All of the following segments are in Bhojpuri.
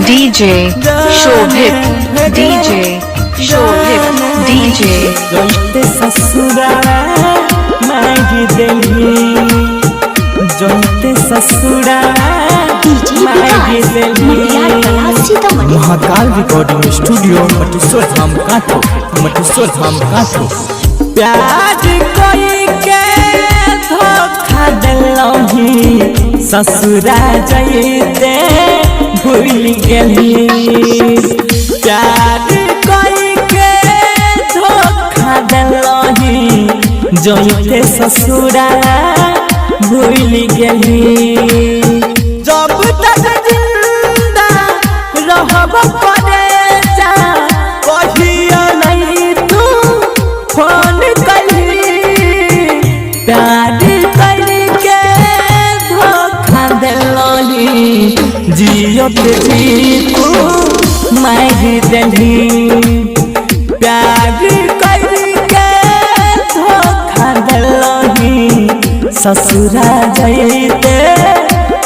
DJ Shobhit, DJ Shobhit, DJ जोते ससुरा मांगी देली जोते ससुरा मांगी देली महाकाल रिकॉर्डिंग स्टूडियो मटेश्वर धाम काठो प्यार कोई के धोखा दिलही ससुरा जइते भूल गेली प्यार कोई के धोखा दिलही जइते ससुरा भूल गेली जब तक जिंदा रहब करे जा कहियो नहीं तू फोन कली प्यार करके धोखा दिलही जियत जी तू मार देली प्यार करके धोखा दिलही ससुरा जइते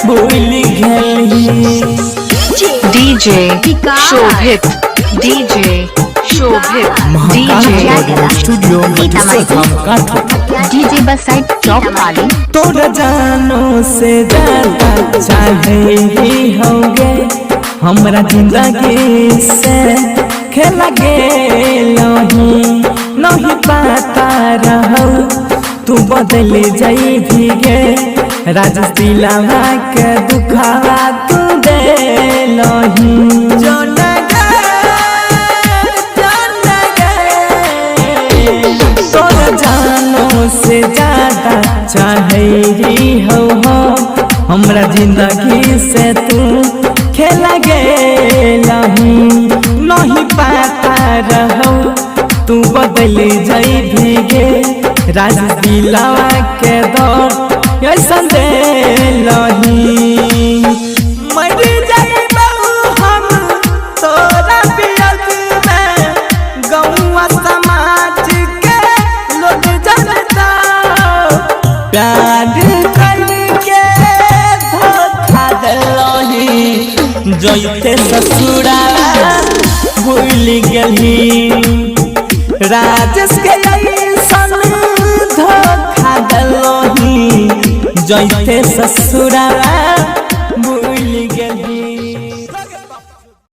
भूल गेली DJ Shobhit, DJ Shobhit, DJ studio Mateshwar Dham Katho DJ बस साइड चौक वाली तोरा जानो से ज्यादा चाहे ही होगे हमरा जिंदगी से खेला गेलही नहीं पता रहो तू बदल जाई भीगे राजेश दिलावा के दुखावा तू देलही तोरा जानो से ज्यादा चाहे ही हो हमरा जिंदगी से तू खेला गेलही नहीं पता रहो तू बदल जाई भीगे राजेश दिलावा के दौर ऐसा देलही मर जाइबो हम तोरा वियोग में गौवा समाज के लोग जानता प्यार करके धोखा दिलही जइते ससुरा भूल गेली राजेश के ऐसन धोखा दिलही जइते ससुरा